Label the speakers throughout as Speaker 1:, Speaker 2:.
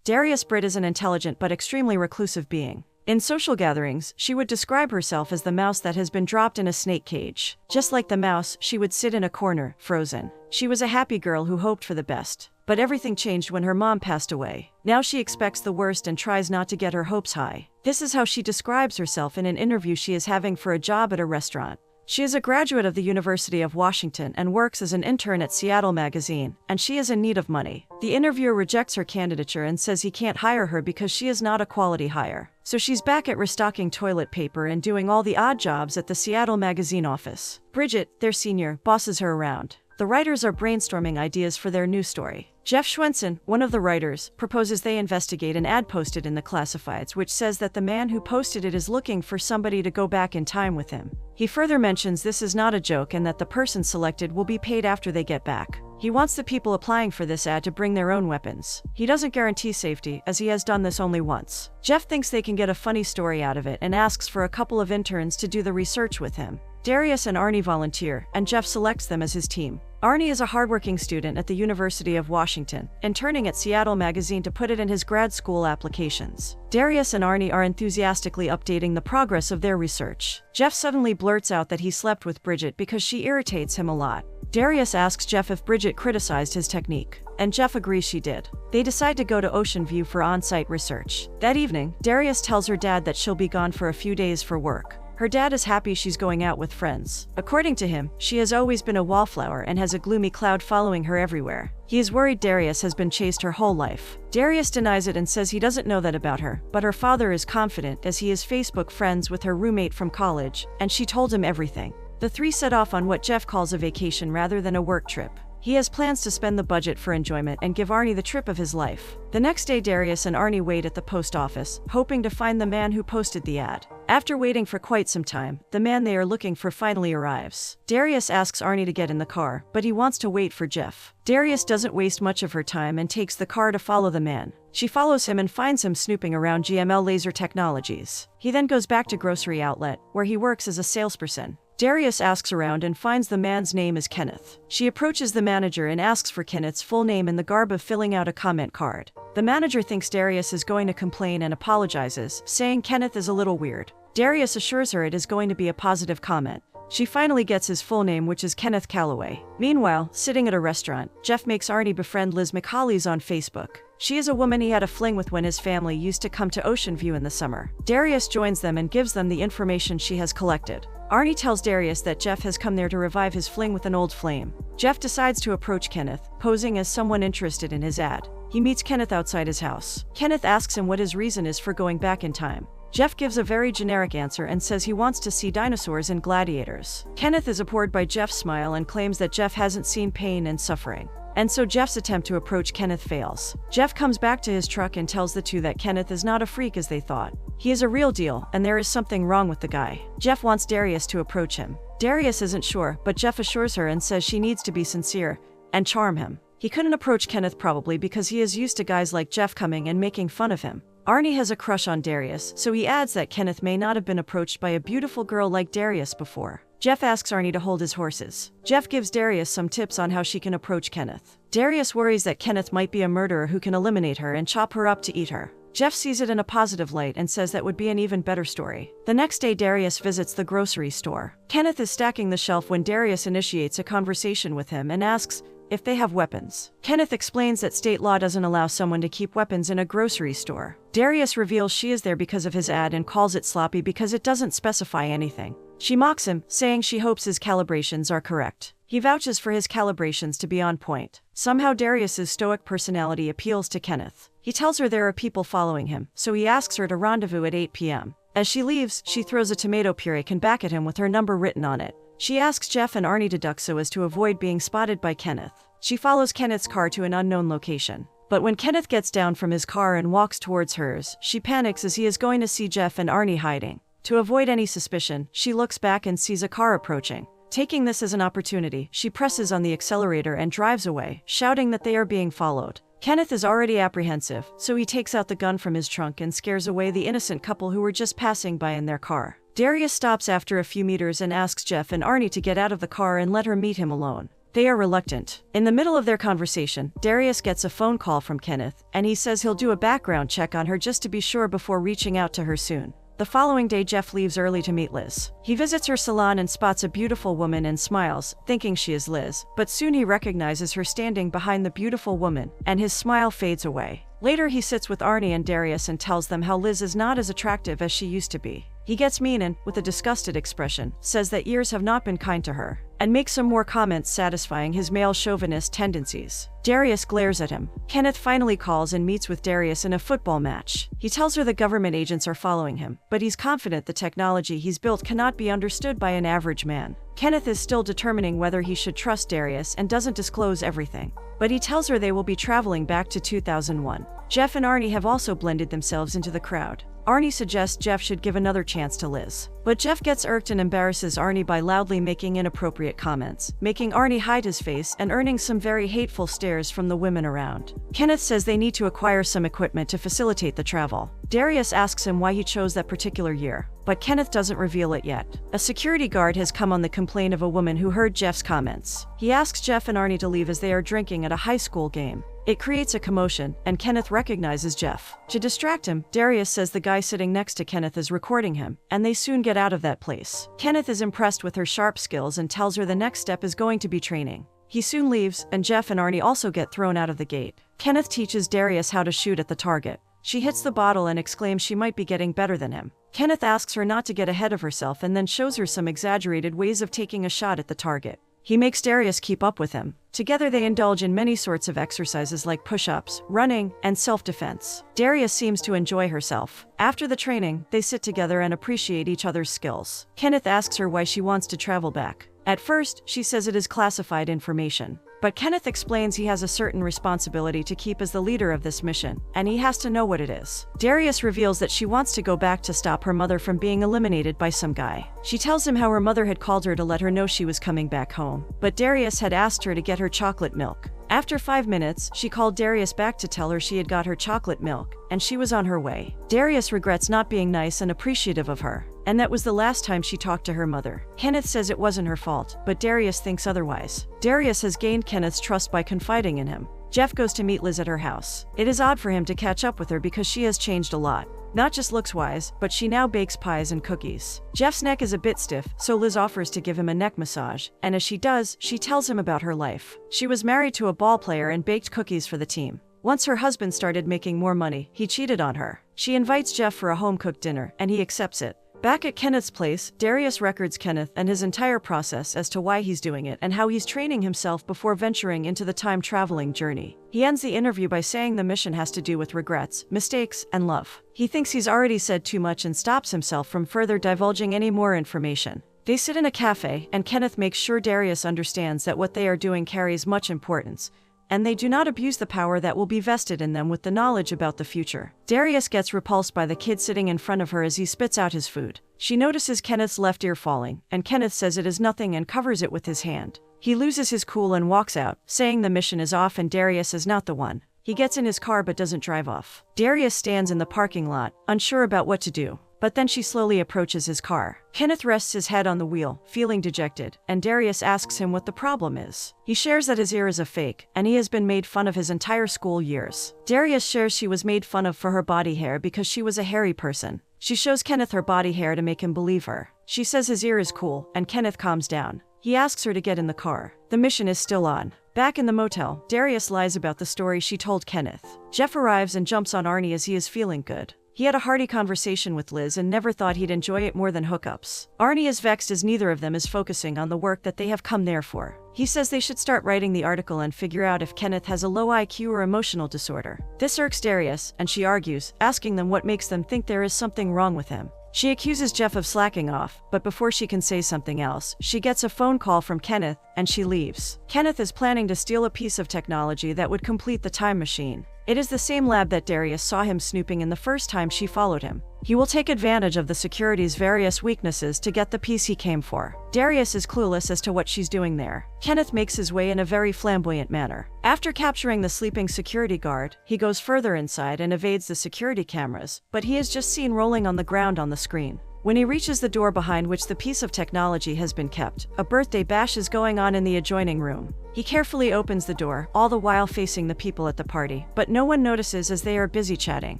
Speaker 1: Darius Britt is an intelligent but extremely reclusive being. In social gatherings, she would describe herself as the mouse that has been dropped in a snake cage. Just like the mouse, she would sit in a corner, frozen. She was a happy girl who hoped for the best. But everything changed when her mom passed away. Now she expects the worst and tries not to get her hopes high. This is how she describes herself in an interview she is having for a job at a restaurant. She is a graduate of the University of Washington and works as an intern at Seattle Magazine, and she is in need of money. The interviewer rejects her candidature and says he can't hire her because she is not a quality hire. So she's back at restocking toilet paper and doing all the odd jobs at the Seattle Magazine office. Bridget, their senior, bosses her around. The writers are brainstorming ideas for their new story. Jeff Schwensen, one of the writers, proposes they investigate an ad posted in the classifieds which says that the man who posted it is looking for somebody to go back in time with him. He further mentions this is not a joke and that the person selected will be paid after they get back. He wants the people applying for this ad to bring their own weapons. He doesn't guarantee safety, as he has done this only once. Jeff thinks they can get a funny story out of it and asks for a couple of interns to do the research with him. Darius and Arnie volunteer, and Jeff selects them as his team. Arnie is a hardworking student at the University of Washington, interning at Seattle Magazine to put it in his grad school applications. Darius and Arnie are enthusiastically updating the progress of their research. Jeff suddenly blurts out that he slept with Bridget because she irritates him a lot. Darius asks Jeff if Bridget criticized his technique, and Jeff agrees she did. They decide to go to Ocean View for on-site research. That evening, Darius tells her dad that she'll be gone for a few days for work. Her dad is happy she's going out with friends. According to him, she has always been a wallflower and has a gloomy cloud following her everywhere. He is worried Darius has been chased her whole life. Darius denies it and says he doesn't know that about her, but her father is confident as he is Facebook friends with her roommate from college, and she told him everything. The three set off on what Jeff calls a vacation rather than a work trip. He has plans to spend the budget for enjoyment and give Arnie the trip of his life. The next day, Darius and Arnie wait at the post office, hoping to find the man who posted the ad. After waiting for quite some time, the man they are looking for finally arrives. Darius asks Arnie to get in the car, but he wants to wait for Jeff. Darius doesn't waste much of her time and takes the car to follow the man. She follows him and finds him snooping around GML Laser Technologies. He then goes back to Grocery Outlet, where he works as a salesperson. Darius asks around and finds the man's name is Kenneth. She approaches the manager and asks for Kenneth's full name in the garb of filling out a comment card. The manager thinks Darius is going to complain and apologizes, saying Kenneth is a little weird. Darius assures her it is going to be a positive comment. She finally gets his full name, which is Kenneth Calloway. Meanwhile, sitting at a restaurant, Jeff makes Arnie befriend Liz McCauley's on Facebook. She is a woman he had a fling with when his family used to come to Ocean View in the summer. Darius joins them and gives them the information she has collected. Arnie tells Darius that Jeff has come there to revive his fling with an old flame. Jeff decides to approach Kenneth, posing as someone interested in his ad. He meets Kenneth outside his house. Kenneth asks him what his reason is for going back in time. Jeff gives a very generic answer and says he wants to see dinosaurs and gladiators. Kenneth is abhorred by Jeff's smile and claims that Jeff hasn't seen pain and suffering. And so Jeff's attempt to approach Kenneth fails. Jeff comes back to his truck and tells the two that Kenneth is not a freak as they thought. He is a real deal, and there is something wrong with the guy. Jeff wants Darius to approach him. Darius isn't sure, but Jeff assures her and says she needs to be sincere and charm him. He couldn't approach Kenneth probably because he is used to guys like Jeff coming and making fun of him. Arnie has a crush on Darius, so he adds that Kenneth may not have been approached by a beautiful girl like Darius before. Jeff asks Arnie to hold his horses. Jeff gives Darius some tips on how she can approach Kenneth. Darius worries that Kenneth might be a murderer who can eliminate her and chop her up to eat her. Jeff sees it in a positive light and says that would be an even better story. The next day, Darius visits the grocery store. Kenneth is stacking the shelf when Darius initiates a conversation with him and asks if they have weapons. Kenneth explains that state law doesn't allow someone to keep weapons in a grocery store. Darius reveals she is there because of his ad and calls it sloppy because it doesn't specify anything. She mocks him, saying she hopes his calibrations are correct. He vouches for his calibrations to be on point. Somehow Darius's stoic personality appeals to Kenneth. He tells her there are people following him, so he asks her to rendezvous at 8 p.m. As she leaves, she throws a tomato puree can back at him with her number written on it. She asks Jeff and Arnie to duck so as to avoid being spotted by Kenneth. She follows Kenneth's car to an unknown location. But when Kenneth gets down from his car and walks towards hers, she panics as he is going to see Jeff and Arnie hiding. To avoid any suspicion, she looks back and sees a car approaching. Taking this as an opportunity, she presses on the accelerator and drives away, shouting that they are being followed. Kenneth is already apprehensive, so he takes out the gun from his trunk and scares away the innocent couple who were just passing by in their car. Darius stops after a few meters and asks Jeff and Arnie to get out of the car and let her meet him alone. They are reluctant. In the middle of their conversation, Darius gets a phone call from Kenneth, and he says he'll do a background check on her just to be sure before reaching out to her soon. The following day, Jeff leaves early to meet Liz. He visits her salon and spots a beautiful woman and smiles, thinking she is Liz, but soon he recognizes her standing behind the beautiful woman, and his smile fades away. Later, he sits with Arnie and Darius and tells them how Liz is not as attractive as she used to be. He gets mean and, with a disgusted expression, says that years have not been kind to her, and makes some more comments satisfying his male chauvinist tendencies. Darius glares at him. Kenneth finally calls and meets with Darius in a football match. He tells her the government agents are following him, but he's confident the technology he's built cannot be understood by an average man. Kenneth is still determining whether he should trust Darius and doesn't disclose everything, but he tells her they will be traveling back to 2001. Jeff and Arnie have also blended themselves into the crowd. Arnie suggests Jeff should give another chance to Liz, but Jeff gets irked and embarrasses Arnie by loudly making inappropriate comments, making Arnie hide his face and earning some very hateful stares from the women around. Kenneth says they need to acquire some equipment to facilitate the travel. Darius asks him why he chose that particular year, but Kenneth doesn't reveal it yet. A security guard has come on the complaint of a woman who heard Jeff's comments. He asks Jeff and Arnie to leave as they are drinking at a high school game. It creates a commotion, and Kenneth recognizes Jeff. To distract him, Darius says the guy sitting next to Kenneth is recording him, and they soon get out of that place. Kenneth is impressed with her sharp skills and tells her the next step is going to be training. He soon leaves, and Jeff and Arnie also get thrown out of the gate. Kenneth teaches Darius how to shoot at the target. She hits the bottle and exclaims she might be getting better than him. Kenneth asks her not to get ahead of herself and then shows her some exaggerated ways of taking a shot at the target. He makes Darius keep up with him. Together they indulge in many sorts of exercises like push-ups, running, and self-defense. Darius seems to enjoy herself. After the training, they sit together and appreciate each other's skills. Kenneth asks her why she wants to travel back. At first, she says it is classified information. But Kenneth explains he has a certain responsibility to keep as the leader of this mission, and he has to know what it is. Darius reveals that she wants to go back to stop her mother from being eliminated by some guy. She tells him how her mother had called her to let her know she was coming back home, but Darius had asked her to get her chocolate milk. After 5 minutes, she called Darius back to tell her she had got her chocolate milk, and she was on her way. Darius regrets not being nice and appreciative of her, and that was the last time she talked to her mother. Kenneth says it wasn't her fault, but Darius thinks otherwise. Darius has gained Kenneth's trust by confiding in him. Jeff goes to meet Liz at her house. It is odd for him to catch up with her because she has changed a lot. Not just looks-wise, but she now bakes pies and cookies. Jeff's neck is a bit stiff, so Liz offers to give him a neck massage, and as she does, she tells him about her life. She was married to a ball player and baked cookies for the team. Once her husband started making more money, he cheated on her. She invites Jeff for a home-cooked dinner, and he accepts it. Back at Kenneth's place, Darius records Kenneth and his entire process as to why he's doing it and how he's training himself before venturing into the time-traveling journey. He ends the interview by saying the mission has to do with regrets, mistakes, and love. He thinks he's already said too much and stops himself from further divulging any more information. They sit in a cafe, and Kenneth makes sure Darius understands that what they are doing carries much importance, and they do not abuse the power that will be vested in them with the knowledge about the future. Darius gets repulsed by the kid sitting in front of her as he spits out his food. She notices Kenneth's left ear falling, and Kenneth says it is nothing and covers it with his hand. He loses his cool and walks out, saying the mission is off and Darius is not the one. He gets in his car but doesn't drive off. Darius stands in the parking lot, unsure about what to do. But then she slowly approaches his car. Kenneth rests his head on the wheel, feeling dejected, and Darius asks him what the problem is. He shares that his ear is a fake, and he has been made fun of his entire school years. Darius shares she was made fun of for her body hair because she was a hairy person. She shows Kenneth her body hair to make him believe her. She says his ear is cool, and Kenneth calms down. He asks her to get in the car. The mission is still on. Back in the motel, Darius lies about the story she told Kenneth. Jeff arrives and jumps on Arnie as he is feeling good. He had a hearty conversation with Liz and never thought he'd enjoy it more than hookups. Arnie is vexed as neither of them is focusing on the work that they have come there for. He says they should start writing the article and figure out if Kenneth has a low IQ or emotional disorder. This irks Darius, and she argues, asking them what makes them think there is something wrong with him. She accuses Jeff of slacking off, but before she can say something else, she gets a phone call from Kenneth, and she leaves. Kenneth is planning to steal a piece of technology that would complete the time machine. It is the same lab that Darius saw him snooping in the first time she followed him. He will take advantage of the security's various weaknesses to get the piece he came for. Darius is clueless as to what she's doing there. Kenneth makes his way in a very flamboyant manner. After capturing the sleeping security guard, he goes further inside and evades the security cameras, but he is just seen rolling on the ground on the screen. When he reaches the door behind which the piece of technology has been kept, a birthday bash is going on in the adjoining room. He carefully opens the door, all the while facing the people at the party, but no one notices as they are busy chatting.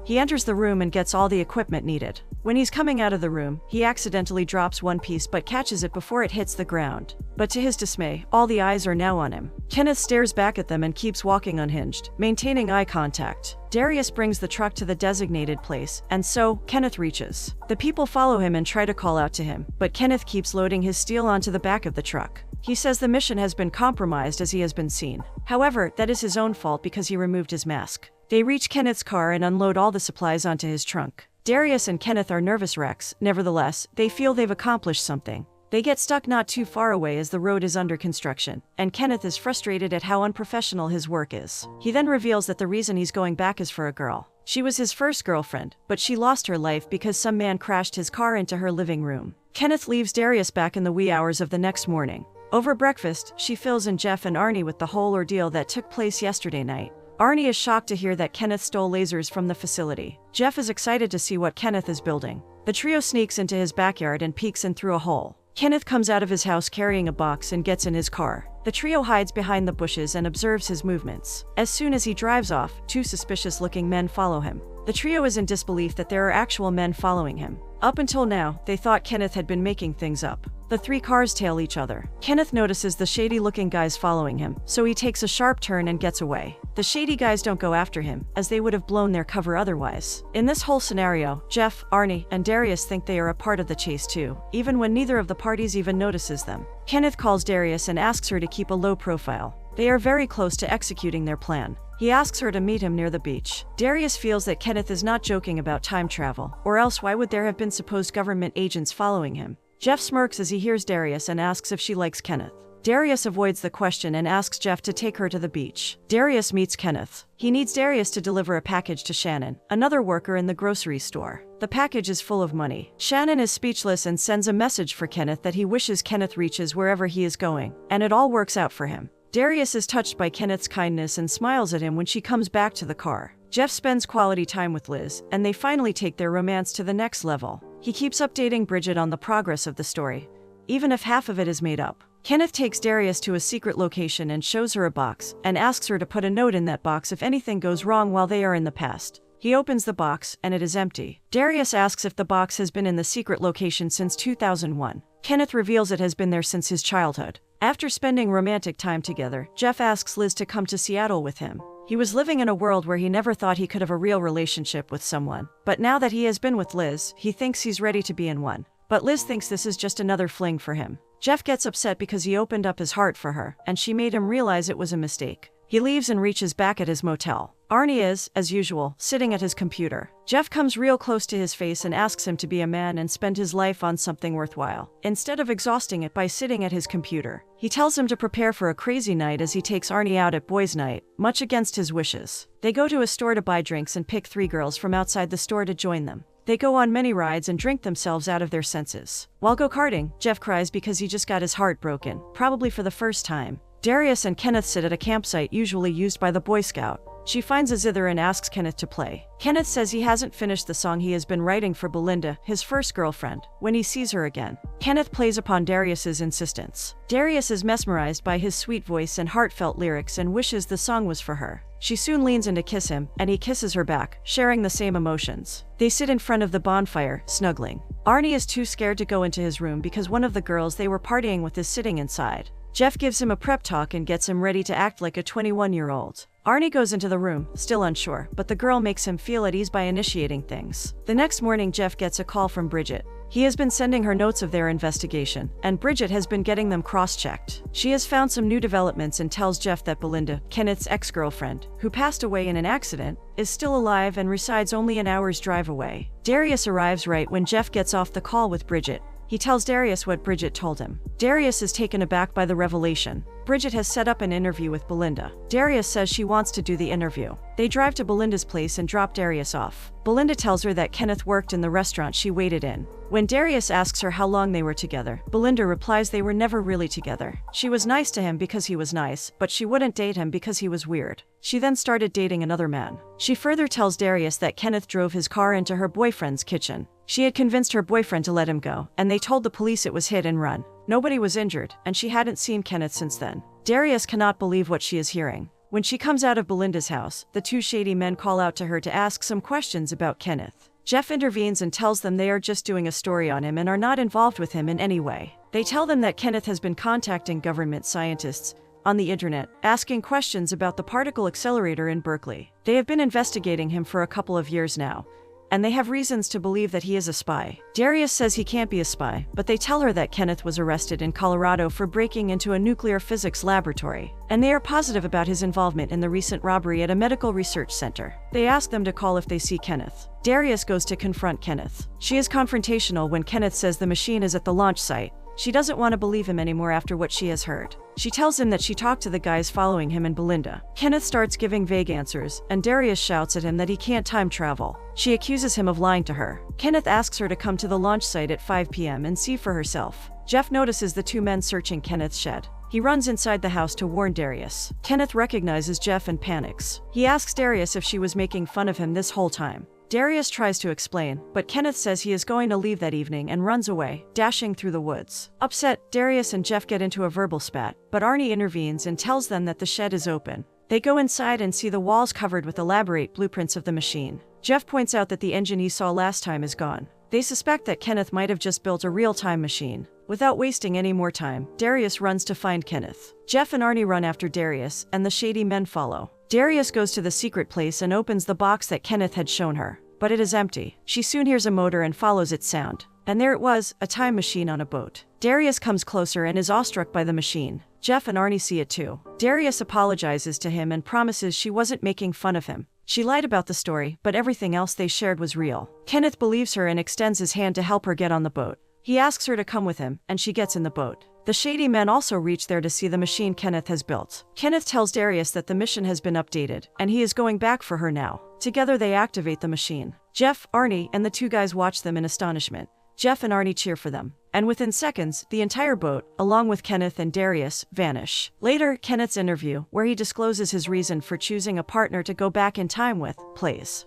Speaker 1: He enters the room and gets all the equipment needed. When he's coming out of the room, he accidentally drops one piece but catches it before it hits the ground. But to his dismay, all the eyes are now on him. Kenneth stares back at them and keeps walking unhinged, maintaining eye contact. Darius brings the truck to the designated place, and so, Kenneth reaches. The people follow him and try to call out to him, but Kenneth keeps loading his steel onto the back of the truck. He says the mission has been compromised as he has been seen. However, that is his own fault because he removed his mask. They reach Kenneth's car and unload all the supplies onto his trunk. Darius and Kenneth are nervous wrecks. Nevertheless, they feel they've accomplished something. They get stuck not too far away as the road is under construction, and Kenneth is frustrated at how unprofessional his work is. He then reveals that the reason he's going back is for a girl. She was his first girlfriend, but she lost her life because some man crashed his car into her living room. Kenneth leaves Darius back in the wee hours of the next morning. Over breakfast, she fills in Jeff and Arnie with the whole ordeal that took place yesterday night. Arnie is shocked to hear that Kenneth stole lasers from the facility. Jeff is excited to see what Kenneth is building. The trio sneaks into his backyard and peeks in through a hole. Kenneth comes out of his house carrying a box and gets in his car. The trio hides behind the bushes and observes his movements. As soon as he drives off, two suspicious-looking men follow him. The trio is in disbelief that there are actual men following him. Up until now, they thought Kenneth had been making things up. The three cars tail each other. Kenneth notices the shady-looking guys following him, so he takes a sharp turn and gets away. The shady guys don't go after him, as they would have blown their cover otherwise. In this whole scenario, Jeff, Arnie, and Darius think they are a part of the chase too, even when neither of the parties even notices them. Kenneth calls Darius and asks her to keep a low profile. They are very close to executing their plan. He asks her to meet him near the beach. Darius feels that Kenneth is not joking about time travel, or else why would there have been supposed government agents following him? Jeff smirks as he hears Darius and asks if she likes Kenneth. Darius avoids the question and asks Jeff to take her to the beach. Darius meets Kenneth. He needs Darius to deliver a package to Shannon, another worker in the grocery store. The package is full of money. Shannon is speechless and sends a message for Kenneth that he wishes Kenneth reaches wherever he is going, and it all works out for him. Darius is touched by Kenneth's kindness and smiles at him when she comes back to the car. Jeff spends quality time with Liz, and they finally take their romance to the next level. He keeps updating Bridget on the progress of the story, even if half of it is made up. Kenneth takes Darius to a secret location and shows her a box, and asks her to put a note in that box if anything goes wrong while they are in the past. He opens the box, and it is empty. Darius asks if the box has been in the secret location since 2001. Kenneth reveals it has been there since his childhood. After spending romantic time together, Jeff asks Liz to come to Seattle with him. He was living in a world where he never thought he could have a real relationship with someone. But now that he has been with Liz, he thinks he's ready to be in one. But Liz thinks this is just another fling for him. Jeff gets upset because he opened up his heart for her, and she made him realize it was a mistake. He leaves and reaches back at his motel. Arnie is, as usual, sitting at his computer. Jeff comes real close to his face and asks him to be a man and spend his life on something worthwhile, instead of exhausting it by sitting at his computer. He tells him to prepare for a crazy night as he takes Arnie out at boys' night, much against his wishes. They go to a store to buy drinks and pick 3 girls from outside the store to join them. They go on many rides and drink themselves out of their senses. While go-karting, Jeff cries because he just got his heart broken, probably for the first time. Darius and Kenneth sit at a campsite usually used by the Boy Scout. She finds a zither and asks Kenneth to play. Kenneth says he hasn't finished the song he has been writing for Belinda, his first girlfriend, when he sees her again. Kenneth plays upon Darius's insistence. Darius is mesmerized by his sweet voice and heartfelt lyrics and wishes the song was for her. She soon leans in to kiss him, and he kisses her back, sharing the same emotions. They sit in front of the bonfire, snuggling. Arnie is too scared to go into his room because one of the girls they were partying with is sitting inside. Jeff gives him a prep talk and gets him ready to act like a 21-year-old. Arnie goes into the room, still unsure, but the girl makes him feel at ease by initiating things. The next morning, Jeff gets a call from Bridget. He has been sending her notes of their investigation, and Bridget has been getting them cross-checked. She has found some new developments and tells Jeff that Belinda, Kenneth's ex-girlfriend, who passed away in an accident, is still alive and resides only an hour's drive away. Darius arrives right when Jeff gets off the call with Bridget. He tells Darius what Bridget told him. Darius is taken aback by the revelation. Bridget has set up an interview with Belinda. Darius says she wants to do the interview. They drive to Belinda's place and drop Darius off. Belinda tells her that Kenneth worked in the restaurant she waited in. When Darius asks her how long they were together, Belinda replies they were never really together. She was nice to him because he was nice, but she wouldn't date him because he was weird. She then started dating another man. She further tells Darius that Kenneth drove his car into her boyfriend's kitchen. She had convinced her boyfriend to let him go, and they told the police it was hit and run. Nobody was injured, and she hadn't seen Kenneth since then. Darius cannot believe what she is hearing. When she comes out of Belinda's house, the two shady men call out to her to ask some questions about Kenneth. Jeff intervenes and tells them they are just doing a story on him and are not involved with him in any way. They tell them that Kenneth has been contacting government scientists on the internet, asking questions about the particle accelerator in Berkeley. They have been investigating him for a couple of years now, and they have reasons to believe that he is a spy. Darius says he can't be a spy, but they tell her that Kenneth was arrested in Colorado for breaking into a nuclear physics laboratory, and they are positive about his involvement in the recent robbery at a medical research center. They ask them to call if they see Kenneth. Darius goes to confront Kenneth. She is confrontational when Kenneth says the machine is at the launch site. She doesn't want to believe him anymore after what she has heard. She tells him that she talked to the guys following him in Belinda. Kenneth starts giving vague answers, and Darius shouts at him that he can't time travel. She accuses him of lying to her. Kenneth asks her to come to the launch site at 5 p.m. and see for herself. Jeff notices the two men searching Kenneth's shed. He runs inside the house to warn Darius. Kenneth recognizes Jeff and panics. He asks Darius if she was making fun of him this whole time. Darius tries to explain, but Kenneth says he is going to leave that evening and runs away, dashing through the woods. Upset, Darius and Jeff get into a verbal spat, but Arnie intervenes and tells them that the shed is open. They go inside and see the walls covered with elaborate blueprints of the machine. Jeff points out that the engine he saw last time is gone. They suspect that Kenneth might have just built a real-time machine. Without wasting any more time, Darius runs to find Kenneth. Jeff and Arnie run after Darius, and the shady men follow. Darius goes to the secret place and opens the box that Kenneth had shown her, but it is empty. She soon hears a motor and follows its sound. And there it was, a time machine on a boat. Darius comes closer and is awestruck by the machine. Jeff and Arnie see it too. Darius apologizes to him and promises she wasn't making fun of him. She lied about the story, but everything else they shared was real. Kenneth believes her and extends his hand to help her get on the boat. He asks her to come with him, and she gets in the boat. The shady men also reach there to see the machine Kenneth has built. Kenneth tells Darius that the mission has been updated, and he is going back for her now. Together they activate the machine. Jeff, Arnie, and the two guys watch them in astonishment. Jeff and Arnie cheer for them. And within seconds, the entire boat, along with Kenneth and Darius, vanish. Later, Kenneth's interview, where he discloses his reason for choosing a partner to go back in time with, plays.